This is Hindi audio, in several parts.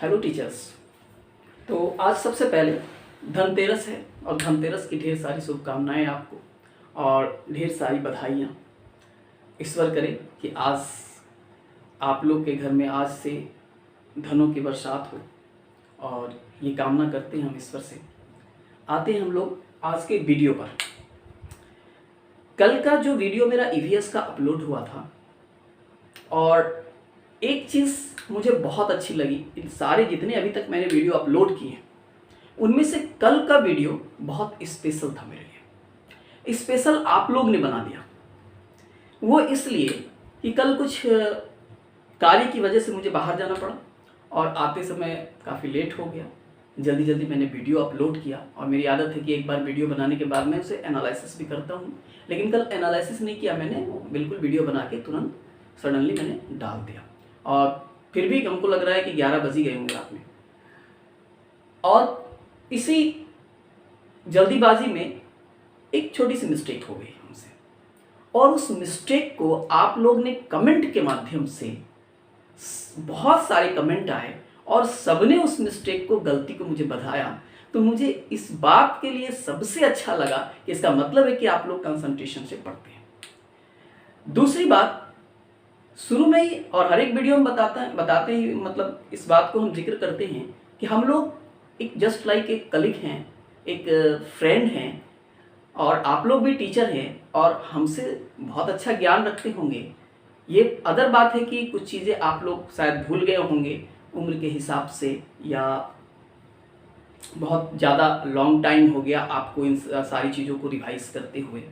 Hello teachers. तो आज सबसे पहले धनतेरस है और धनतेरस की ढेर सारी शुभकामनाएं आपको और ढेर सारी बधाइयाँ। ईश्वर करे कि आज आप लोग के घर में आज से धनों की बरसात हो और ये कामना करते हैं हम ईश्वर से। आते हैं हम लोग आज के वीडियो पर। कल का जो वीडियो मेरा ईवीएस का अपलोड हुआ था और एक चीज़ मुझे बहुत अच्छी लगी, इन सारे जितने अभी तक मैंने वीडियो अपलोड किए हैं उनमें से कल का वीडियो बहुत स्पेशल था मेरे लिए। स्पेशल आप लोग ने बना दिया। वो इसलिए कि कल कुछ कार्य की वजह से मुझे बाहर जाना पड़ा और आते समय काफ़ी लेट हो गया। जल्दी जल्दी मैंने वीडियो अपलोड किया और मेरी आदत है कि एक बार वीडियो बनाने के बाद मैं उसे एनालिसिस भी करता हूँ, लेकिन कल एनालिसिस नहीं किया मैंने, बिल्कुल वीडियो बना के तुरंत सडनली मैंने डाल दिया और फिर भी हमको लग रहा है कि 11 बज ही गए होंगे रात में। और इसी जल्दीबाजी में एक छोटी सी मिस्टेक हो गई हमसे और उस मिस्टेक को आप लोग ने कमेंट के माध्यम से, बहुत सारे कमेंट आए और सबने उस मिस्टेक को, गलती को मुझे बताया। तो मुझे इस बात के लिए सबसे अच्छा लगा कि इसका मतलब है कि आप लोग कंसंट्रेशन से पढ़ते हैं। दूसरी बात, शुरू में ही और हर एक वीडियो में बताते ही मतलब इस बात को हम जिक्र करते हैं कि हम लोग एक जस्ट लाइक एक कलीग हैं, एक फ्रेंड हैं और आप लोग भी टीचर हैं और हमसे बहुत अच्छा ज्ञान रखते होंगे। ये अदर बात है कि कुछ चीज़ें आप लोग शायद भूल गए होंगे उम्र के हिसाब से, या बहुत ज़्यादा लॉन्ग टाइम हो गया आपको इन सारी चीज़ों को रिवाइज़ करते हुए,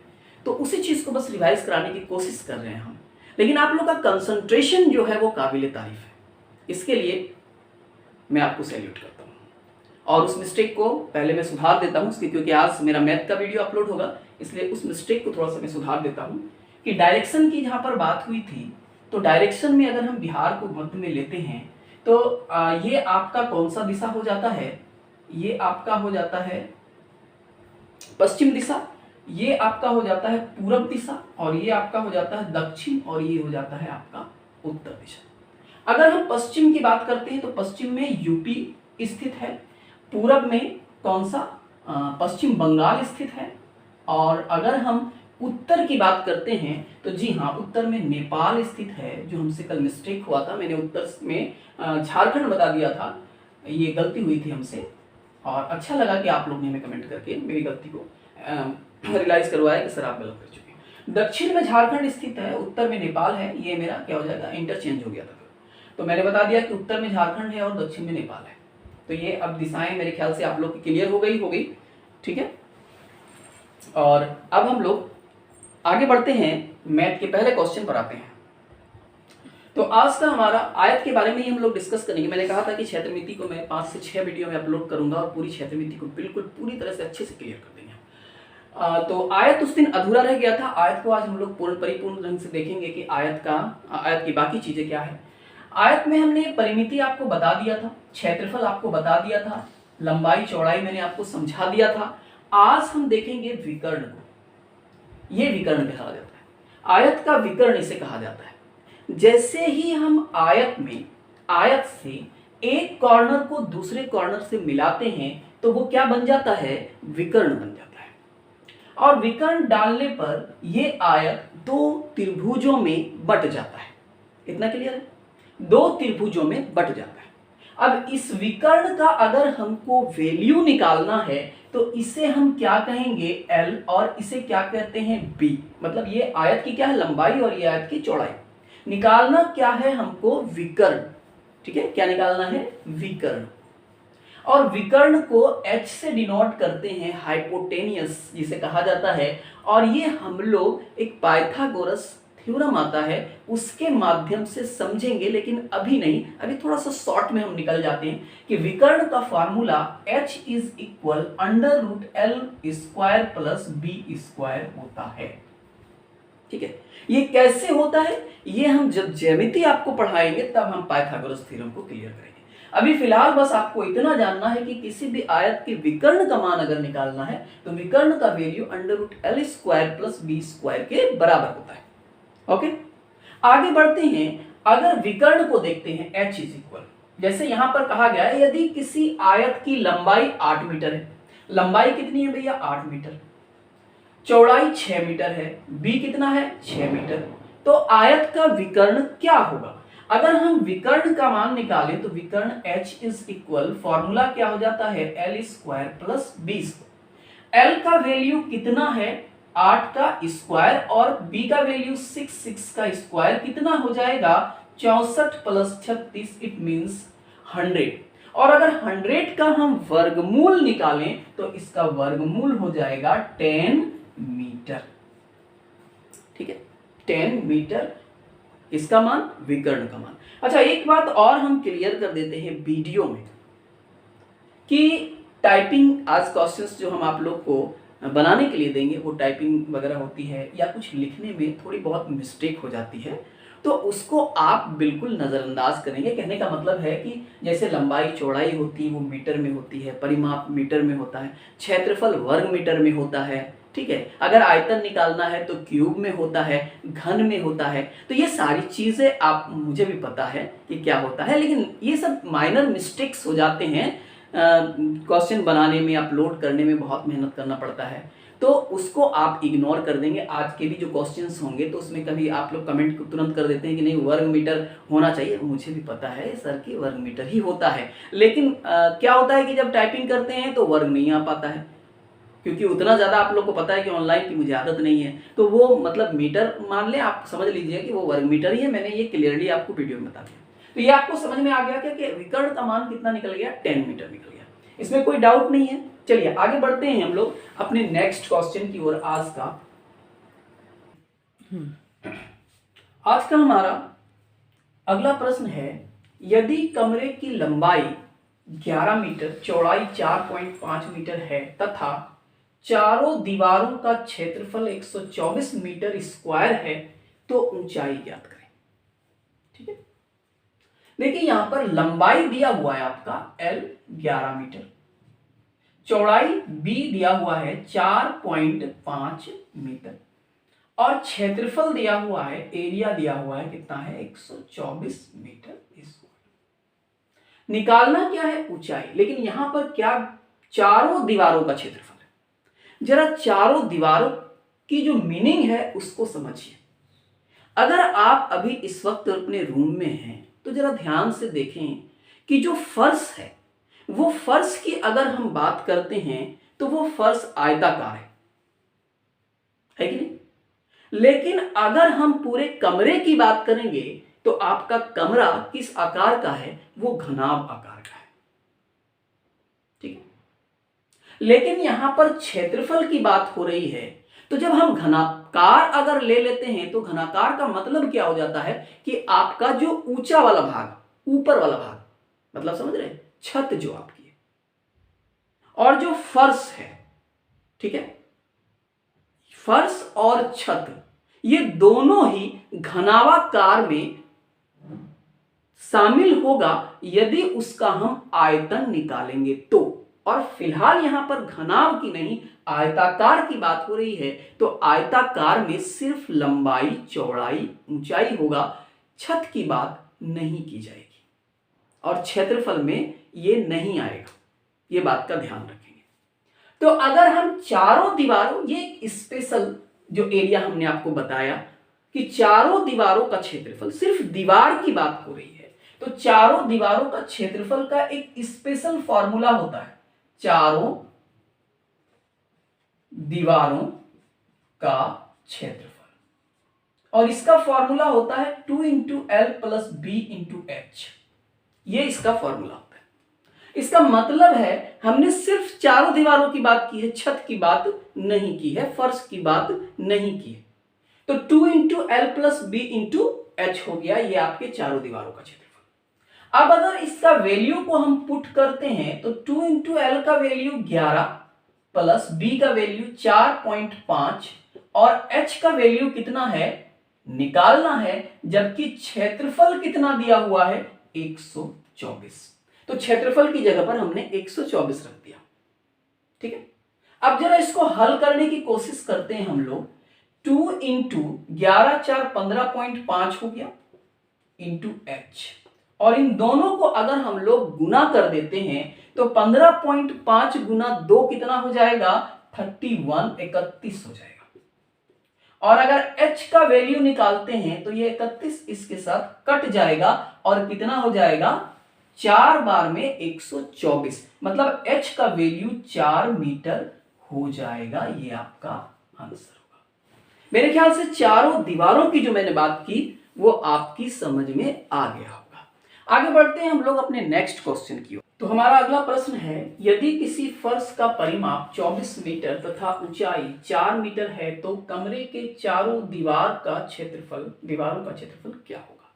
तो उसी चीज़ को बस रिवाइज़ कराने की कोशिश कर रहे हैं हम। लेकिन आप लोग का कंसंट्रेशन जो है वो काबिल तारीफ है, इसके लिए मैं आपको सैल्यूट करता हूँ। और उस मिस्टेक को पहले मैं सुधार देता हूँ, क्योंकि आज मेरा मैथ का वीडियो अपलोड होगा, इसलिए उस मिस्टेक को थोड़ा सा मैं सुधार देता हूँ कि डायरेक्शन की जहाँ पर बात हुई थी, तो डायरेक्शन में अगर हम बिहार को मध्य में लेते हैं तो ये आपका कौन सा दिशा हो जाता है? ये आपका हो जाता है पश्चिम दिशा, ये आपका हो जाता है पूरब दिशा और ये आपका हो जाता है दक्षिण और ये हो जाता है आपका उत्तर दिशा। अगर हम पश्चिम की बात करते हैं तो पश्चिम में यूपी स्थित है, पूरब में कौन सा? पश्चिम बंगाल स्थित है। और अगर हम उत्तर की बात करते हैं तो जी हाँ, उत्तर में नेपाल स्थित है, जो हमसे कल मिस्टेक हुआ था। मैंने उत्तर में झारखंड बता दिया था, ये गलती हुई थी हमसे और अच्छा लगा कि आप लोग ने हमें कमेंट करके मेरी गलती को रियलाइज करवाया कि सर आप गलत कर चुके हैं। दक्षिण में झारखंड स्थित है, उत्तर में नेपाल है। ये मेरा क्या हो जाएगा? इंटरचेंज हो गया था। तो मैंने बता दिया कि उत्तर में झारखंड है और दक्षिण में नेपाल है। तो ये अब दिशाएं मेरे ख्याल से आप लोग की क्लियर हो गई। ठीक है, और अब हम लोग आगे बढ़ते हैं, मैथ के पहले क्वेश्चन पर आते हैं। तो आज का हमारा आयत के बारे में ही हम लोग डिस्कस करेंगे। मैंने कहा था कि क्षेत्रमिति को मैं 5 से 6 वीडियो में अपलोड करूंगा और पूरी क्षेत्रमिति को बिल्कुल पूरी तरह से अच्छे से क्लियर कर देंगे। तो आयत उस दिन अधूरा रह गया था, आयत को आज हम लोग परिपूर्ण ढंग से देखेंगे कि आयत की बाकी चीजें क्या है। आयत में हमने परिमिति आपको बता दिया था, क्षेत्रफल आपको बता दिया था, लंबाई चौड़ाई मैंने आपको समझा दिया था। आज हम देखेंगे विकर्ण को। ये विकर्ण कहा जाता है, आयत का विकर्ण इसे कहा जाता है। जैसे ही हम आयत से एक कॉर्नर को दूसरे कॉर्नर से मिलाते हैं तो वो क्या बन जाता है? विकर्ण बन जाता है। और विकर्ण डालने पर ये आयत 2 त्रिभुजों में बट जाता है। इतना क्लियर है? 2 त्रिभुजों में बट जाता है। अब इस विकर्ण का अगर हमको वैल्यू निकालना है तो इसे हम क्या कहेंगे? L, और इसे क्या कहते हैं? B। मतलब ये आयत की क्या है? लंबाई और ये आयत की चौड़ाई। निकालना क्या है हमको? विकर्ण। ठीक है, क्या निकालना है? विकर्ण। और विकर्ण को H से डिनोट करते हैं, हाइपोटेनियस जिसे कहा जाता है। और ये हम लोग एक पाइथागोरस थ्योरम आता है उसके माध्यम से समझेंगे, लेकिन अभी नहीं, अभी थोड़ा सा शॉर्ट में हम निकल जाते हैं कि विकर्ण का formula H is equal √L² plus B² होता है। ठीक है, ये कैसे होता है? ये हम जब ज्यामिति आपको पढ़ाएंगे तब हम पाइथागोरस थ्योरम को क्लियर करेंगे। अभी फिलहाल बस आपको इतना जानना है कि किसी भी आयत के विकर्ण का मान अगर निकालना है तो विकर्ण का वैल्यू √L² प्लस B² के बराबर होता है। ओके, आगे बढ़ते हैं। अगर विकर्ण को देखते हैं H इज इक्वल, जैसे यहां पर कहा गया है यदि किसी आयत की लंबाई 8 मीटर है, लंबाई कितनी है भैया 8 मीटर, चौड़ाई 6 मीटर है, बी कितना है 6 मीटर, तो आयत का विकर्ण क्या होगा। अगर हम विकर्ण का मान निकालें तो विकर्ण h इज इक्वल, फॉर्मूला क्या हो जाता है L square plus B square. L का वैल्यू कितना है 8 का स्क्वायर और बी का वैल्यू 6 का स्क्वायर कितना हो जाएगा 64 प्लस 36, इट मींस 100। और अगर 100 का हम वर्गमूल निकालें तो इसका वर्गमूल हो जाएगा 10 मीटर। ठीक है, 10 मीटर इसका मान, विकर्ण का मान। अच्छा, एक बात और हम क्लियर कर देते हैं वीडियो में कि टाइपिंग आज क्वेश्चंस जो हम आप लोग को बनाने के लिए देंगे वो टाइपिंग वगैरह होती है या कुछ लिखने में थोड़ी बहुत मिस्टेक हो जाती है, तो उसको आप बिल्कुल नज़रअंदाज करेंगे। कहने का मतलब है कि जैसे लंबाई चौड़ाई होती है वो मीटर में होती है, परिमाप मीटर में होता है, क्षेत्रफल वर्ग मीटर में होता है, ठीक है, अगर आयतन निकालना है तो क्यूब में होता है, घन में होता है। तो ये सारी चीज़ें आप, मुझे भी पता है कि क्या होता है, लेकिन ये सब माइनर मिस्टेक्स हो जाते हैं। क्वेश्चन बनाने में, अपलोड करने में बहुत मेहनत करना पड़ता है, तो उसको आप इग्नोर कर देंगे। आज के भी जो क्वेश्चंस होंगे तो उसमें कभी आप लोग कमेंट तुरंत कर देते हैं कि नहीं वर्ग मीटर होना चाहिए। मुझे भी पता है सर कि वर्ग मीटर ही होता है, लेकिन क्या होता है कि जब टाइपिंग करते हैं तो वर्ग नहीं आ पाता है, क्योंकि उतना ज़्यादा आप लोग को पता है कि ऑनलाइन की मुझे आदत नहीं है। तो वो मतलब मीटर मान लें, आप समझ लीजिए कि वो वर्ग मीटर ही है। मैंने ये क्लियरली आपको वीडियो में बता दिया। तो ये आपको समझ में आ गया क्या कि विकर्ण का मान कितना निकल गया 10 मीटर निकल गया, इसमें कोई डाउट नहीं है। चलिए आगे बढ़ते हैं हम लोग अपने नेक्स्ट क्वेश्चन की ओर। आज का हमारा अगला प्रश्न है, यदि कमरे की लंबाई 11 मीटर, चौड़ाई 4.5 मीटर है तथा चारों दीवारों का क्षेत्रफल 124 मीटर स्क्वायर है तो ऊंचाई ज्ञात करें। ठीक है, देखिए यहां पर लंबाई दिया हुआ है आपका L 11 मीटर, चौड़ाई B दिया हुआ है 4.5 मीटर और क्षेत्रफल दिया हुआ है, एरिया दिया हुआ है कितना है 124 मीटर स्क्वायर। निकालना क्या है ऊंचाई, लेकिन यहां पर क्या चारों दीवारों का क्षेत्रफल है। जरा चारों दीवारों की जो मीनिंग है उसको समझिए। अगर आप अभी इस वक्त अपने रूम में हैं तो जरा ध्यान से देखें कि जो फर्श है वो फर्श की अगर हम बात करते हैं तो वो फर्श आयताकार है कि नहीं। लेकिन अगर हम पूरे कमरे की बात करेंगे तो आपका कमरा किस आकार का है, वो घनाभ आकार का है। ठीक है, लेकिन यहां पर क्षेत्रफल की बात हो रही है, तो जब हम घनाकार अगर ले लेते हैं तो घनाकार का मतलब क्या हो जाता है कि आपका जो ऊंचा वाला भाग, ऊपर वाला भाग, मतलब समझ रहे, छत जो आपकी है और जो फर्श है, ठीक है, फर्श और छत ये दोनों ही घनावाकार में शामिल होगा यदि उसका हम आयतन निकालेंगे तो। और फिलहाल यहां पर घनाव की नहीं आयताकार की बात हो रही है, तो आयताकार में सिर्फ लंबाई चौड़ाई ऊंचाई होगा, छत की बात नहीं की जाएगी और क्षेत्रफल में ये नहीं आएगा, ये बात का ध्यान रखेंगे। तो अगर हम चारों दीवारों, ये एक स्पेशल जो एरिया हमने आपको बताया कि चारों दीवारों का क्षेत्रफल, सिर्फ दीवार की बात हो रही है, तो चारों दीवारों का क्षेत्रफल का एक स्पेशल फॉर्मूला होता है, चारों दीवारों का क्षेत्रफल, और इसका फॉर्मूला होता है 2 into L plus B into H. ये इसका फॉर्मूला होता है। इसका मतलब है हमने सिर्फ चारों दीवारों की बात की है, छत की बात नहीं की है, फर्श की बात नहीं की है। तो 2 into L plus B into H हो गया ये आपके चारों दीवारों का क्षेत्रफल। अब अगर इसका वैल्यू को हम पुट करते हैं तो 2 इंटू एल का वैल्यू 11 प्लस बी का वैल्यू 4.5 और एच का वैल्यू कितना है निकालना है, जबकि क्षेत्रफल कितना दिया हुआ है 124। तो क्षेत्रफल की जगह पर हमने 124 रख दिया। ठीक है, अब जरा इसको हल करने की कोशिश करते हैं हम लोग। 2 इंटू 11 4 15.5 हो गया इंटू एच, और इन दोनों को अगर हम लोग गुना कर देते हैं तो 15.5 गुना 2 कितना हो जाएगा, 31 हो जाएगा। और अगर h का वैल्यू निकालते हैं तो ये 31 इसके साथ कट जाएगा और कितना हो जाएगा, 4 बार में 124, मतलब h का वैल्यू 4 मीटर हो जाएगा। ये आपका आंसर होगा। मेरे ख्याल से चारों दीवारों की जो मैंने बात की वो आपकी समझ में आ गया होगा। आगे बढ़ते हैं हम लोग अपने नेक्स्ट क्वेश्चन की ओर। तो हमारा अगला प्रश्न है, यदि किसी फर्श का परिमाप 24 मीटर तथा ऊंचाई 4 मीटर है तो कमरे के चारों दीवारों का क्षेत्रफल क्या होगा।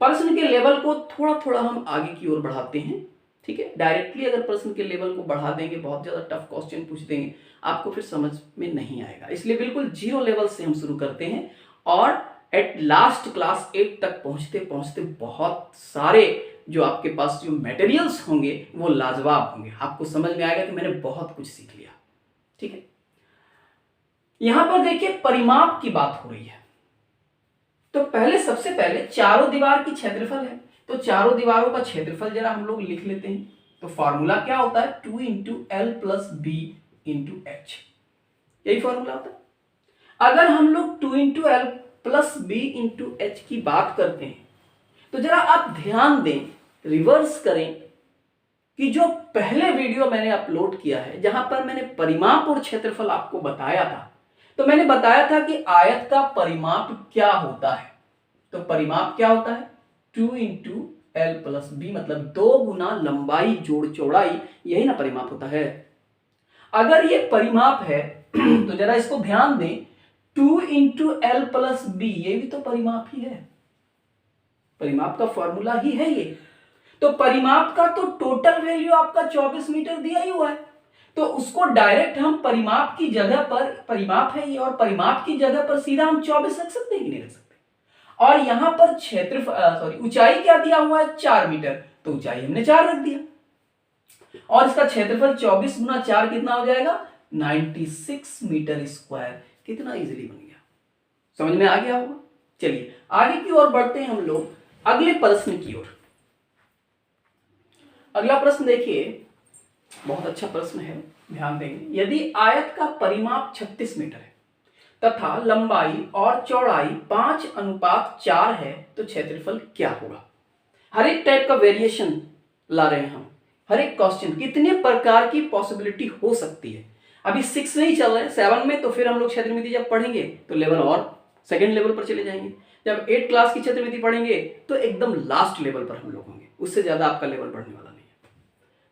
प्रश्न के लेवल को थोड़ा थोड़ा हम आगे की ओर बढ़ाते हैं, ठीक है। डायरेक्टली अगर प्रश्न के लेवल को बढ़ा देंगे, बहुत ज्यादा टफ क्वेश्चन पूछ देंगे, आपको फिर समझ में नहीं आएगा। इसलिए बिल्कुल 0 लेवल से हम शुरू करते हैं और एट लास्ट क्लास 8 तक पहुंचते पहुंचते बहुत सारे जो आपके पास जो मटेरियल्स होंगे वो लाजवाब होंगे। आपको समझ में आएगा कि मैंने बहुत कुछ सीख लिया, ठीक है। यहां पर देखिए परिमाप की बात हो रही है, तो सबसे पहले चारों दीवार की क्षेत्रफल है, तो चारों दीवारों का क्षेत्रफल जरा हम लोग लिख लेते हैं। तो फॉर्मूला क्या होता है, 2 into L plus B into H, यही फॉर्मूला होता है। अगर हम लोग 2 into L plus B into H की बात करते हैं तो जरा आप ध्यान दें, रिवर्स करें कि जो पहले वीडियो मैंने अपलोड किया है जहां पर मैंने परिमाप और क्षेत्रफल आपको बताया था, तो मैंने बताया था कि आयत का परिमाप क्या होता है। तो परिमाप क्या होता है, 2 इंटू एल प्लस बी, मतलब 2 गुना लंबाई जोड़ चौड़ाई, यही ना परिमाप होता है। अगर ये परिमाप है तो जरा इसको ध्यान दें, 2 इंटू एल प्लस बी, ये भी तो परिमाप ही है, परिमाप का फॉर्मूला ही है ये। तो परिमाप का तो टोटल वैल्यू आपका 24 मीटर दिया ही हुआ है, तो उसको डायरेक्ट हम परिमाप की जगह पर, परिमाप है ये और परिमाप की जगह पर सीधा हम 24 रख सकते हैं कि नहीं रख सकते। और यहां पर क्षेत्रफल ऊंचाई क्या दिया हुआ है, 4 मीटर, तो ऊंचाई हमने 4 रख दिया और इसका क्षेत्रफल 24 गुना 4 कितना हो जाएगा, 96 मीटर स्क्वायर। कितना इजीली बन गया, समझ में आ गया होगा। चलिए आगे की ओर बढ़ते हैं हम लोग अगले प्रश्न की ओर। अगला प्रश्न देखिए, बहुत अच्छा प्रश्न है, ध्यान देंगे। यदि आयत का परिमाप 36 मीटर है तथा लंबाई और चौड़ाई 5:4 है तो क्षेत्रफल क्या होगा। हर एक टाइप का वेरिएशन ला रहे हैं हम, हर एक क्वेश्चन कितने प्रकार की पॉसिबिलिटी हो सकती है। अभी 6 नहीं चल रहा है, 7 में तो फिर हम लोग क्षेत्रमिति जब पढ़ेंगे तो लेवल और सेकेंड लेवल पर चले जाएंगे। जब 8 क्लास की क्षेत्रमिति पढ़ेंगे तो एकदम लास्ट लेवल पर हम लोग होंगे, उससे ज्यादा आपका लेवल बढ़ने वाला नहीं है।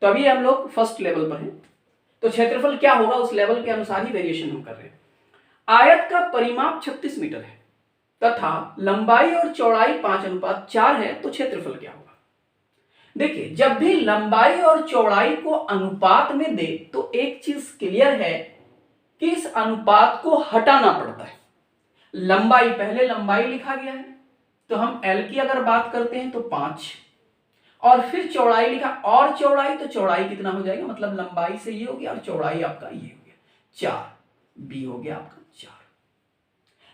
तो अभी हम लोग फर्स्ट लेवल पर हैं, तो क्षेत्रफल क्या होगा उस लेवल के अनुसार ही वेरिएशन हम कर रहे हैं। आयत का परिमाप 36 मीटर है तथा लंबाई और चौड़ाई 5:4 है तो क्षेत्रफल क्या होगा। देखिए जब भी लंबाई और चौड़ाई को अनुपात में दे तो एक चीज क्लियर है कि इस अनुपात को हटाना पड़ता है। लंबाई, पहले लंबाई लिखा गया है तो हम L की अगर बात करते हैं तो 5, और फिर चौड़ाई लिखा, और चौड़ाई, तो चौड़ाई कितना हो जाएगा, मतलब लंबाई से ये हो गया और चौड़ाई आपका ये हो गया 4, B हो गया आपका 4।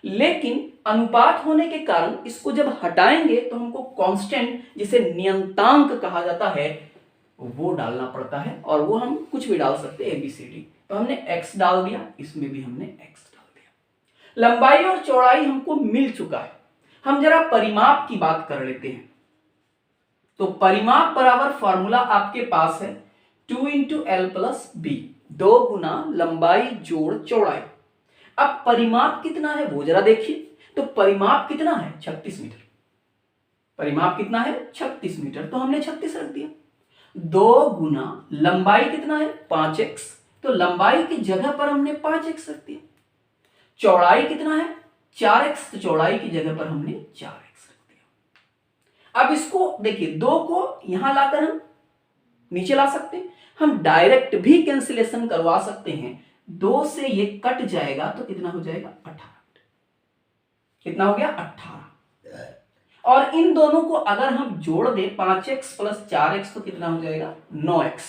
लेकिन अनुपात होने के कारण इसको जब हटाएंगे तो हमको कांस्टेंट, जिसे नियतांक कहा जाता है, वो डालना पड़ता है। और वो हम कुछ भी डाल सकते हैं, ABCD, तो हमने x डाल दिया, इसमें भी हमने x डाल दिया। लंबाई और चौड़ाई हमको मिल चुका है, हम जरा परिमाप की बात कर लेते हैं। तो परिमाप बराबर फॉर्मूला आपके पास है 2 इंटू एल प्लस बी, 2 गुना लंबाई जोड़ चौड़ाई। अब परिमाप कितना है वो जरा देखिए, तो परिमाप कितना है 36 मीटर, परिमाप कितना है 36 मीटर, तो हमने 36 रख दिया। 2 गुना लंबाई कितना है 5x, तो लंबाई की जगह पर हमने 5x रख दिया। चौड़ाई कितना है 4x, तो चौड़ाई की जगह पर हमने 4x रख दिया। अब इसको देखिए, 2 को यहां लाकर हम नीचे ला सकते हैं, हम डायरेक्ट भी कैंसिलेशन करवा सकते हैं। 2 से ये कट जाएगा तो कितना हो जाएगा 18, कितना हो गया 18। और इन दोनों को अगर हम जोड़ दें 5x प्लस 4x तो कितना हो जाएगा 9x।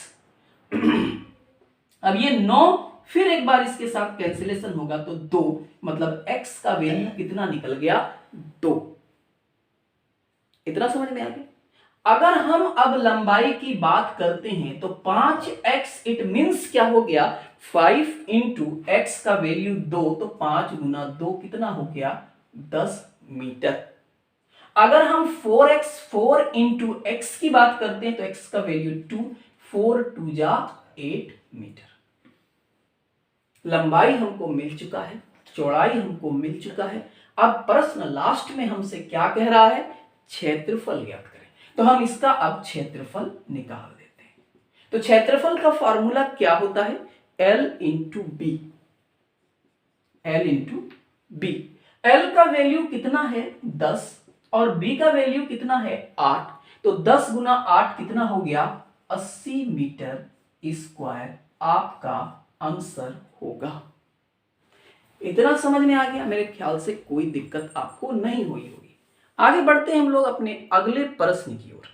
अब ये 9 फिर एक बार इसके साथ कैंसिलेशन होगा तो 2, मतलब x का वैल्यू कितना निकल गया 2। इतना समझ में आ गया। अगर हम अब लंबाई की बात करते हैं तो 5x इट मीन्स क्या हो गया, 5 इंटू एक्स का वैल्यू 2, तो 5 गुना 2 कितना हो गया, 10 मीटर। अगर हम 4 इंटू एक्स की बात करते हैं तो x का वैल्यू 2, 4 2 जा 8 मीटर। लंबाई हमको मिल चुका है, चौड़ाई हमको मिल चुका है। अब प्रश्न लास्ट में हमसे क्या कह रहा है, क्षेत्रफल ज्ञात करें। तो हम इसका अब क्षेत्रफल निकाल देते हैं। तो क्षेत्रफल का फॉर्मूला क्या होता है, L into B. L into B, L का वैल्यू कितना है 10 और B का वैल्यू कितना है 8, तो 10 गुना 8 कितना हो गया 80 मीटर स्क्वायर आपका आंसर होगा। इतना समझ में आ गया, मेरे ख्याल से कोई दिक्कत आपको नहीं हुई होगी। आगे बढ़ते हैं हम लोग अपने अगले प्रश्न की ओर।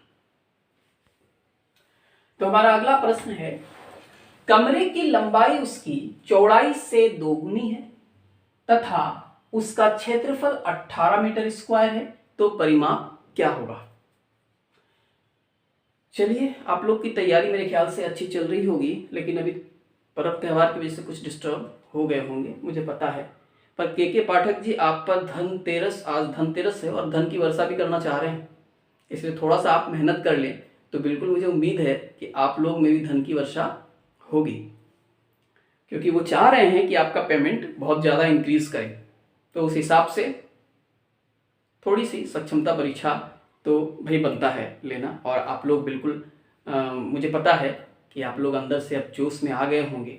तो हमारा अगला प्रश्न है, कमरे की लंबाई उसकी चौड़ाई से दोगुनी है तथा उसका क्षेत्रफल 18 मीटर स्क्वायर है, तो परिमाप क्या होगा। चलिए, आप लोग की तैयारी मेरे ख्याल से अच्छी चल रही होगी, लेकिन अभी पर्व त्यौहार की वजह से कुछ डिस्टर्ब हो गए होंगे, मुझे पता है। पर के पाठक जी, आप पर धनतेरस, आज धनतेरस है और धन की वर्षा भी करना चाह रहे हैं, इसलिए थोड़ा सा आप मेहनत कर लें, तो बिल्कुल मुझे उम्मीद है कि आप लोग में भी धन की वर्षा होगी, क्योंकि वो चाह रहे हैं कि आपका पेमेंट बहुत ज़्यादा इंक्रीज करे। तो उस हिसाब से थोड़ी सी सक्षमता परीक्षा तो भाई बनता है लेना। और आप लोग बिल्कुल मुझे पता है कि आप लोग अंदर से अब जोश में आ गए होंगे,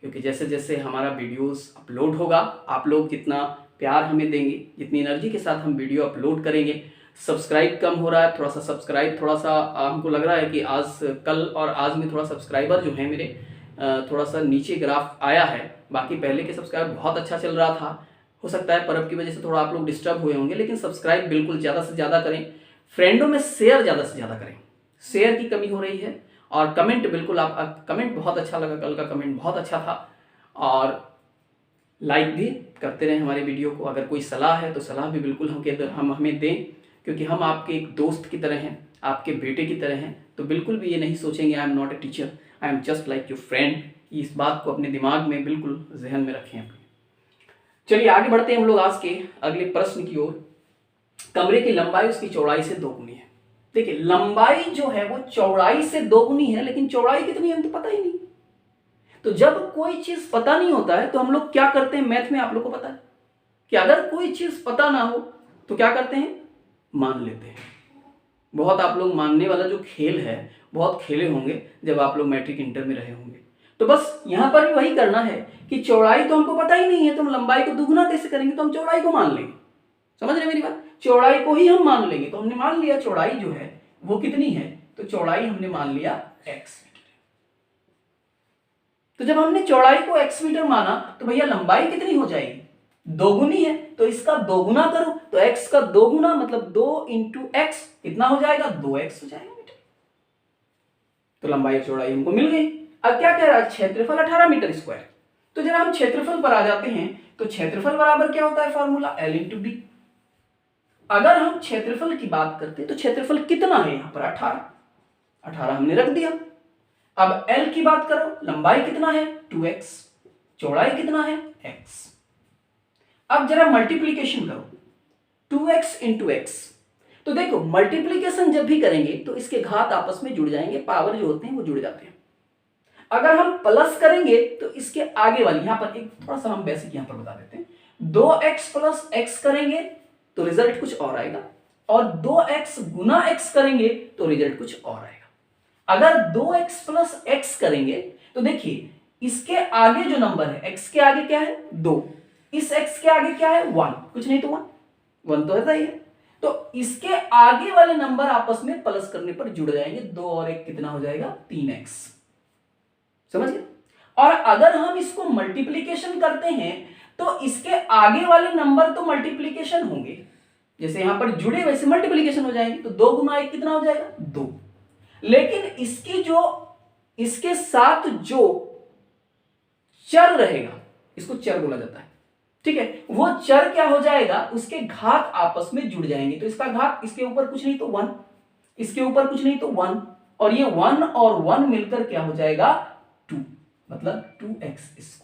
क्योंकि जैसे जैसे हमारा वीडियोस अपलोड होगा, आप लोग जितना प्यार हमें देंगे, जितनी एनर्जी के साथ हम वीडियो अपलोड करेंगे। सब्सक्राइब कम हो रहा है, थोड़ा सा सब्सक्राइब, थोड़ा सा हमको लग रहा है कि आज कल और आज में थोड़ा सब्सक्राइबर जो है मेरे थोड़ा सा नीचे ग्राफ आया है। बाकी पहले के सब्सक्राइब बहुत अच्छा चल रहा था, हो सकता है पर्व की वजह से थोड़ा आप लोग डिस्टर्ब हुए होंगे, लेकिन सब्सक्राइब बिल्कुल ज़्यादा से ज़्यादा करें, फ्रेंडों में शेयर ज़्यादा से ज़्यादा करें, शेयर की कमी हो रही है। और कमेंट बिल्कुल, आप कमेंट बहुत अच्छा लगा, कल का कमेंट बहुत अच्छा था। और लाइक भी करते रहें हमारे वीडियो को। अगर कोई सलाह है तो सलाह भी बिल्कुल हम हमें दें, क्योंकि हम आपके एक दोस्त की तरह हैं, आपके बेटे की तरह हैं। तो बिल्कुल भी ये नहीं सोचेंगे I am not a teacher, I am just like your friend. इस बात को अपने दिमाग में बिल्कुल जहन में रखें अपने। चलिए आगे बढ़ते हैं हम लोग आज के अगले प्रश्न की ओर। कमरे की लंबाई उसकी चौड़ाई से दोगुनी है। देखिए, लंबाई जो है वो चौड़ाई से दोगुनी है, लेकिन चौड़ाई कितनी है तो पता ही नहीं। तो जब कोई चीज पता नहीं होता है तो हम लोग क्या करते हैं, मैथ में आप लोग को पता है कि अगर कोई चीज पता ना हो तो क्या करते हैं, मान लेते हैं। बहुत आप लोग मानने वाला जो खेल है बहुत खेले होंगे जब आप लोग मैट्रिक इंटर में रहे होंगे। तो बस यहां पर भी वही करना है कि चौड़ाई तो हमको पता ही नहीं है, तो हम लंबाई को दुगुना कैसे करेंगे, तो हम चौड़ाई को मान लेंगे। समझ रहे मेरी बात, चौड़ाई को ही हम मान लेंगे। तो हमने मान लिया चौड़ाई जो है वो कितनी है, तो चौड़ाई हमने मान लिया x मीटर। तो जब हमने चौड़ाई को x मीटर माना तो भैया लंबाई कितनी हो जाएगी, दोगुनी है, तो इसका दोगुना करो, तो x का दोगुना मतलब 2 इंटू एक्स कितना हो जाएगा, 2x हो जाएगा मीटर। तो लंबाई और चौड़ाई हमको मिल गई। अब क्या कह रहा है, क्षेत्रफल 18 मीटर स्क्वायर। तो जब हम क्षेत्रफल पर आ जाते हैं तो क्षेत्रफल बराबर क्या होता है, फॉर्मूला L इंटू बी। अगर हम क्षेत्रफल की बात करते हैं तो क्षेत्रफल कितना है यहां पर, 18 हमने रख दिया। अब L की बात करो, लंबाई कितना है 2x, चौड़ाई कितना है x। अब जरा मल्टीप्लीकेशन करो, 2x इंटू एक्स। तो देखो, मल्टीप्लीकेशन जब भी करेंगे तो इसके घात आपस में जुड़ जाएंगे, पावर जो होते हैं वो जुड़ जाते हैं। अगर हम प्लस करेंगे तो इसके आगे वाली, यहां पर एक थोड़ा सा हम बेसिक यहां पर बता देते हैं, 2x प्लस x करेंगे तो रिजल्ट कुछ और आएगा, और 2x गुना x करेंगे तो रिजल्ट कुछ और आएगा। अगर 2x प्लस x करेंगे तो देखिए इसके आगे जो नंबर है, x के आगे क्या है 2, इस x के आगे क्या है 1, कुछ नहीं तो 1 तो ऐसा ही है। तो इसके आगे वाले नंबर आपस में प्लस करने पर जुड़ जाएंगे, 2 और 1 कितना हो जाएगा 3x। समझ गए। और अगर हम इसको मल्टीप्लीकेशन करते हैं तो इसके आगे वाले नंबर तो मल्टीप्लीकेशन होंगे, जैसे यहां पर जुड़े वैसे मल्टीप्लीकेशन हो जाएंगे। तो 2 गुना 1 कितना हो जाएगा 2, लेकिन इसकी जो इसके साथ जो चर रहेगा, इसको चर बोला जाता है, ठीक है, वो चर क्या हो जाएगा, उसके घात आपस में जुड़ जाएंगे। तो इसका घात इसके ऊपर कुछ नहीं तो 1, इसके ऊपर कुछ नहीं तो 1, और ये 1 और 1 मिलकर क्या हो जाएगा 2, मतलब 2x²।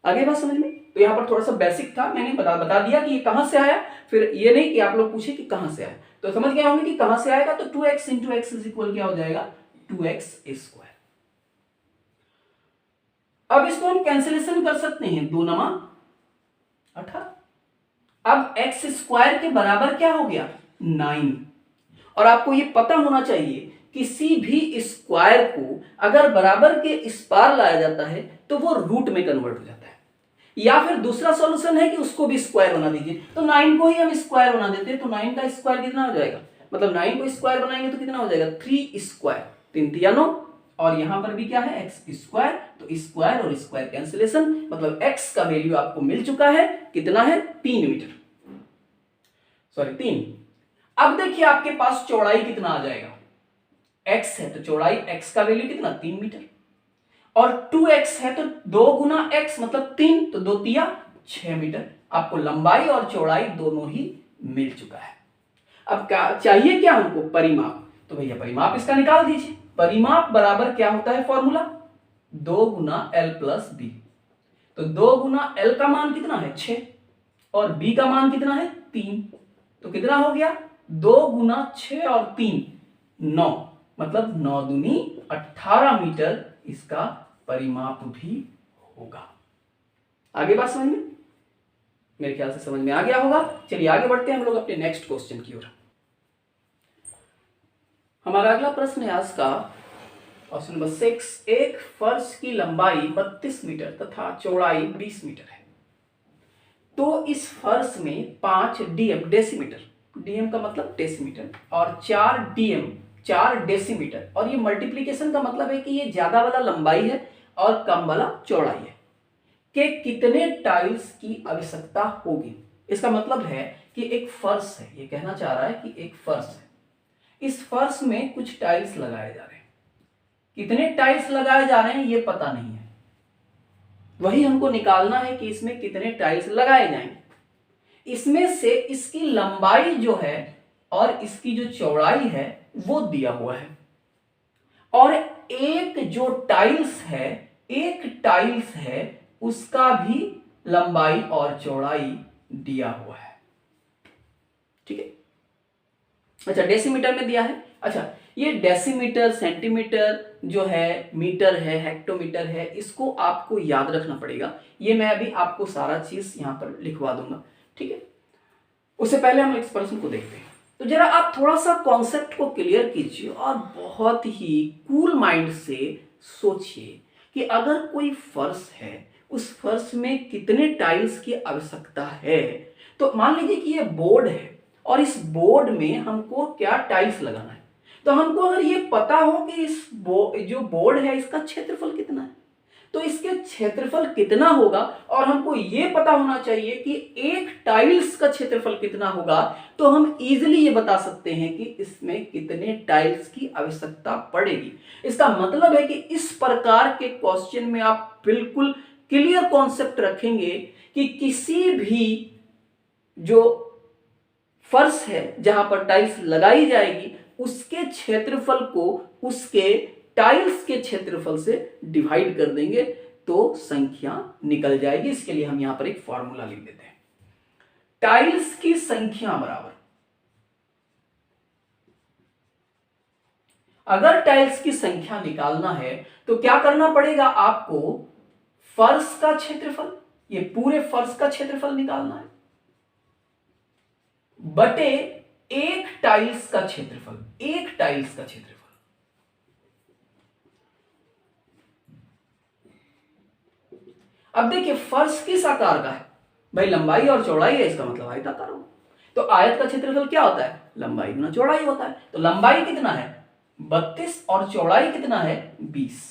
आगे बात समझ में? तो यहां पर थोड़ा सा बेसिक था, मैंने बता दिया कि ये कहां से आया, फिर ये नहीं कि आप लोग पूछे कि कहां से आया, तो समझ गए होंगे कि कहां से आएगा। तो 2x into x is equal क्या हो जाएगा 2x²। अब इसको हम कैंसिलेशन कर सकते हैं, 2 नमा 18। अब x² के बराबर क्या हो गया 9। और आपको ये पता होना चाहिए किसी भी स्क्वायर को अगर बराबर के इस पार लाया जाता है तो वो रूट में कन्वर्ट हो जाता है, या फिर दूसरा सॉल्यूशन है कि उसको भी स्क्वायर बना दीजिए। तो 9 को ही हम स्क्वायर बना देते हैं, तो 9 का स्क्वायर कितना हो जाएगा, मतलब 9 को स्क्वायर बनाएंगे तो कितना हो जाएगा 3², 3 तिया 9, और यहां पर भी क्या है x², तो स्क्वायर और स्क्वायर कैंसिलेशन, मतलब x का वैल्यू आपको मिल चुका है, कितना है 3 मीटर, सॉरी 3। अब देखिए आपके पास चौड़ाई कितना आ जाएगा, x है तो चौड़ाई x का वैल्यू कितना 3 मीटर, और 2x है तो 2 गुना x मतलब 3, तो 2 तिया 6 मीटर। आपको लंबाई और चौड़ाई दोनों ही मिल चुका है। अब क्या चाहिए, क्या हमको परिमाप, तो भैया परिमाप इसका निकाल दीजिए। परिमाप बराबर क्या होता है फॉर्मूला 2 गुना l प्लस बी, तो 2 गुना l का मान कितना है 6 और b का मान कितना है 3, तो कितना हो गया 2 गुना 6 और 3 9, मतलब 9 दूनी 18 मीटर इसका परिमाप भी होगा। आगे बात समझ में? मेरे ख्याल से समझ में आ गया होगा। चलिए आगे बढ़ते हैं हम लोग अपने नेक्स्ट क्वेश्चन की ओर। हमारा अगला प्रश्न है आज का क्वेश्चन नंबर 6। एक फर्श की लंबाई 32 मीटर तथा चौड़ाई 20 मीटर है, तो इस फर्श में 5 डीएम डेसीमीटर, डीएम का मतलब डेसीमीटर, और 4 डीएम 4 डेसीमीटर, और ये मल्टीप्लीकेशन का मतलब है कि ये ज्यादा वाला लंबाई है और कम वाला चौड़ाई है, के कितने टाइल्स की आवश्यकता होगी। इसका मतलब है कि एक फर्श है, ये कहना चाह रहा है कि एक फर्श है, इस फर्श में कुछ टाइल्स लगाए जा रहे हैं, कितने टाइल्स लगाए जा रहे हैं ये पता नहीं है, वही हमको निकालना है कि इसमें कितने टाइल्स लगाए जाएंगे। इसमें से इसकी लंबाई जो है और इसकी जो चौड़ाई है वो दिया हुआ है, और एक जो टाइल्स है, एक टाइल्स है उसका भी लंबाई और चौड़ाई दिया हुआ है। ठीक है, अच्छा डेसीमीटर में दिया है। अच्छा ये डेसीमीटर, सेंटीमीटर जो है, मीटर है, हेक्टोमीटर है, इसको आपको याद रखना पड़ेगा। ये मैं अभी आपको सारा चीज यहां पर लिखवा दूंगा, ठीक है। उससे पहले हम इस प्रश्न को देखते हैं। तो जरा आप थोड़ा सा कॉन्सेप्ट को क्लियर कीजिए और बहुत ही कूल माइंड से सोचिए कि अगर कोई फर्श है, उस फर्श में कितने टाइल्स की आवश्यकता है। तो मान लीजिए कि ये बोर्ड है और इस बोर्ड में हमको क्या टाइल्स लगाना है, तो हमको अगर ये पता हो कि इस जो बोर्ड है इसका क्षेत्रफल कितना है, तो इसके क्षेत्रफल कितना होगा, और हमको ये पता होना चाहिए कि एक टाइल्स का क्षेत्रफल कितना होगा, तो हम इजीली ये बता सकते हैं कि इसमें कितने टाइल्स की आवश्यकता पड़ेगी। इसका मतलब है कि इस प्रकार के क्वेश्चन में आप बिल्कुल क्लियर कॉन्सेप्ट रखेंगे कि किसी भी जो फर्श है जहां पर टाइल्स लगाई जाएगी उसके क्षेत्रफल को उसके टाइल्स के क्षेत्रफल से डिवाइड कर देंगे तो संख्या निकल जाएगी। इसके लिए हम यहां पर एक फॉर्मूला लिख देते हैं, टाइल्स की संख्या बराबर, अगर टाइल्स की संख्या निकालना है तो क्या करना पड़ेगा आपको, फर्श का क्षेत्रफल, ये पूरे फर्श का क्षेत्रफल निकालना है, बटे एक टाइल्स का क्षेत्रफल, एक टाइल्स का क्षेत्रफल। अब देखिए फर्श किस आकार का है, भाई लंबाई और चौड़ाई है, इसका मतलब आयताकार होगा। तो आयत का क्षेत्रफल क्या होता है, लंबाई गुना चौड़ाई होता है। तो लंबाई कितना है 32 और चौड़ाई कितना है 20।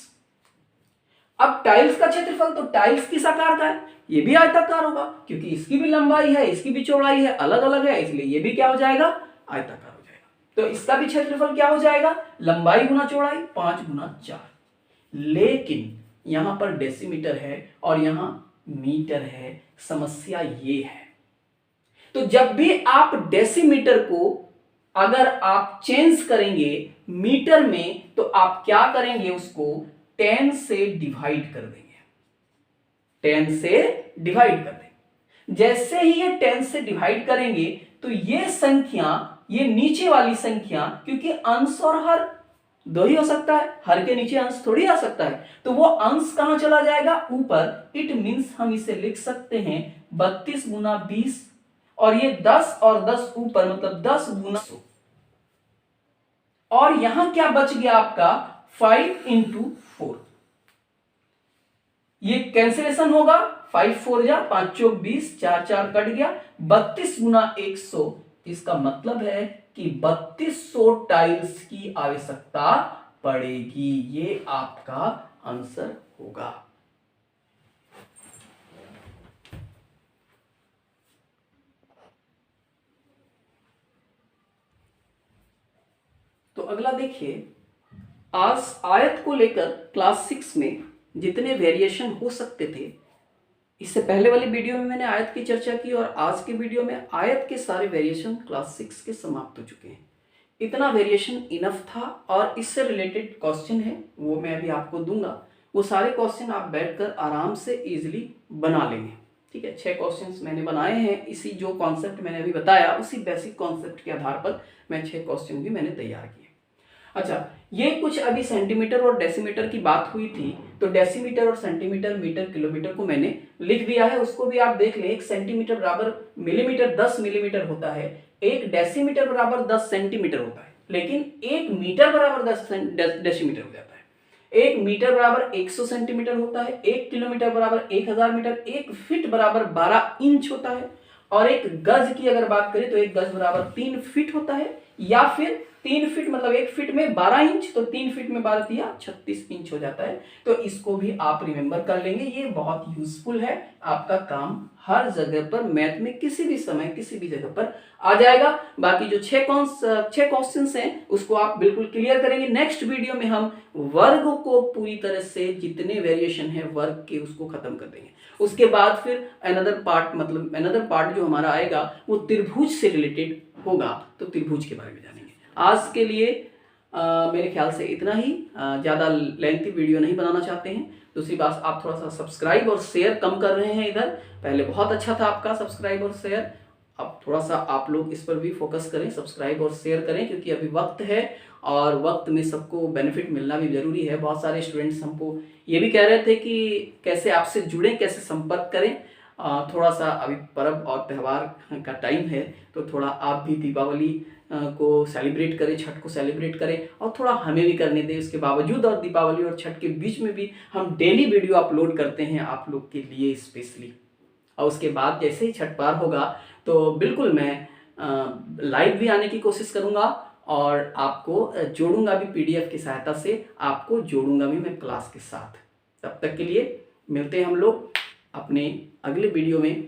अब टाइल्स का क्षेत्रफल, तो टाइल्स किस आकार का है, ये भी आयताकार होगा, क्योंकि इसकी भी लंबाई है इसकी भी चौड़ाई है, अलग अलग है, इसलिए ये भी क्या हो जाएगा आयताकार हो जाएगा। तो इसका भी क्षेत्रफल क्या हो जाएगा, लंबाई गुना चौड़ाई 5 गुना 4। लेकिन यहां पर डेसीमीटर है और यहां मीटर है, समस्या ये है। तो जब भी आप डेसीमीटर को अगर आप चेंज करेंगे मीटर में तो आप क्या करेंगे, उसको 10 से डिवाइड कर देंगे, 10 से डिवाइड कर देंगे। जैसे ही ये 10 से डिवाइड करेंगे तो ये संख्या, ये नीचे वाली संख्या, क्योंकि अंश और हर दो ही हो सकता है, हर के नीचे अंश थोड़ी आ सकता है, तो वो अंश कहां चला जाएगा, ऊपर। इट मींस हम इसे लिख सकते हैं 32 गुना 20, और ये 10 और 10 ऊपर, मतलब 10 गुना 100। और यहां क्या बच गया आपका, 5 इंटू 4। ये कैंसिलेशन होगा, 5 4 जा 5 चौक 20, 4 4 कट गया, 32 गुना 100। इसका मतलब है कि 3200 टाइल्स की आवश्यकता पड़ेगी। ये आपका आंसर होगा। तो अगला देखिए, आज आयत को लेकर क्लास 6 में जितने वेरिएशन हो सकते थे, इससे पहले वाली वीडियो में मैंने आयत की चर्चा की, और आज के वीडियो में आयत के सारे वेरिएशन क्लास 6 के समाप्त हो चुके हैं। इतना वेरिएशन इनफ था, और इससे रिलेटेड क्वेश्चन है वो मैं अभी आपको दूंगा। वो सारे क्वेश्चन आप बैठकर आराम से इजीली बना लेंगे। ठीक है, 6 क्वेश्चंस मैंने बनाए हैं, इसी जो कॉन्सेप्ट मैंने अभी बताया उसी बेसिक कॉन्सेप्ट के आधार पर मैं 6 क्वेश्चन भी मैंने तैयार किए। अच्छा, ये कुछ अभी सेंटीमीटर और डेसीमीटर की बात हुई थी, तो डेसीमीटर और सेंटीमीटर, मीटर, किलोमीटर को मैंने लिख दिया है, उसको भी आप देख लें। 1 सेंटीमीटर बराबर मिलीमीटर 10 मिलीमीटर होता है, 1 डेसीमीटर बराबर 10 सेंटीमीटर होता है, लेकिन 1 मीटर बराबर 10 डेसीमीटर हो जाता है। 1 मीटर बराबर 100 सेंटीमीटर होता है, 1 किलोमीटर बराबर 1000 मीटर, 1 फीट बराबर 12 इंच होता है, और 1 गज की अगर बात करें तो 1 गज बराबर 3 फीट होता है, या फिर 3 फीट मतलब 1 फीट में 12 इंच, तो 3 फीट में 12 दिया 36 इंच हो जाता है। तो इसको भी आप रिमेंबर कर लेंगे, ये बहुत यूजफुल है, आपका काम हर जगह पर, मैथ में किसी भी समय किसी भी जगह पर आ जाएगा। बाकी जो 6 क्वेश्चंस हैं उसको आप बिल्कुल क्लियर करेंगे। नेक्स्ट वीडियो में हम वर्ग को पूरी तरह से, जितने वेरिएशन है वर्ग के, उसको खत्म कर देंगे। उसके बाद फिर अनदर पार्ट जो हमारा आएगा वो त्रिभुज से रिलेटेड होगा, तो त्रिभुज के बारे में जानेंगे। आज के लिए मेरे ख्याल से इतना ही, ज़्यादा लेंथी वीडियो नहीं बनाना चाहते हैं। दूसरी बात, आप थोड़ा सा सब्सक्राइब और शेयर कम कर रहे हैं इधर, पहले बहुत अच्छा था आपका सब्सक्राइब और शेयर, अब थोड़ा सा आप लोग इस पर भी फोकस करें, सब्सक्राइब और शेयर करें, क्योंकि अभी वक्त है और वक्त में सबको बेनिफिट मिलना भी जरूरी है। बहुत सारे स्टूडेंट्स हमको ये भी कह रहे थे कि कैसे आपसे जुड़ें, कैसे संपर्क करें। थोड़ा सा अभी पर्व और त्यौहार का टाइम है, तो थोड़ा आप भी दीपावली को सेलिब्रेट करें, छठ को सेलिब्रेट करें, और थोड़ा हमें भी करने दें। उसके बावजूद और दीपावली और छठ के बीच में भी हम डेली वीडियो अपलोड करते हैं आप लोग के लिए स्पेशली। और उसके बाद जैसे ही छठ पार होगा तो बिल्कुल मैं लाइव भी आने की कोशिश करूँगा, और आपको जोड़ूंगा भी PDF की सहायता से, आपको जोड़ूंगा भी मैं क्लास के साथ। तब तक के लिए मिलते हैं हम लोग अपने अगले वीडियो में।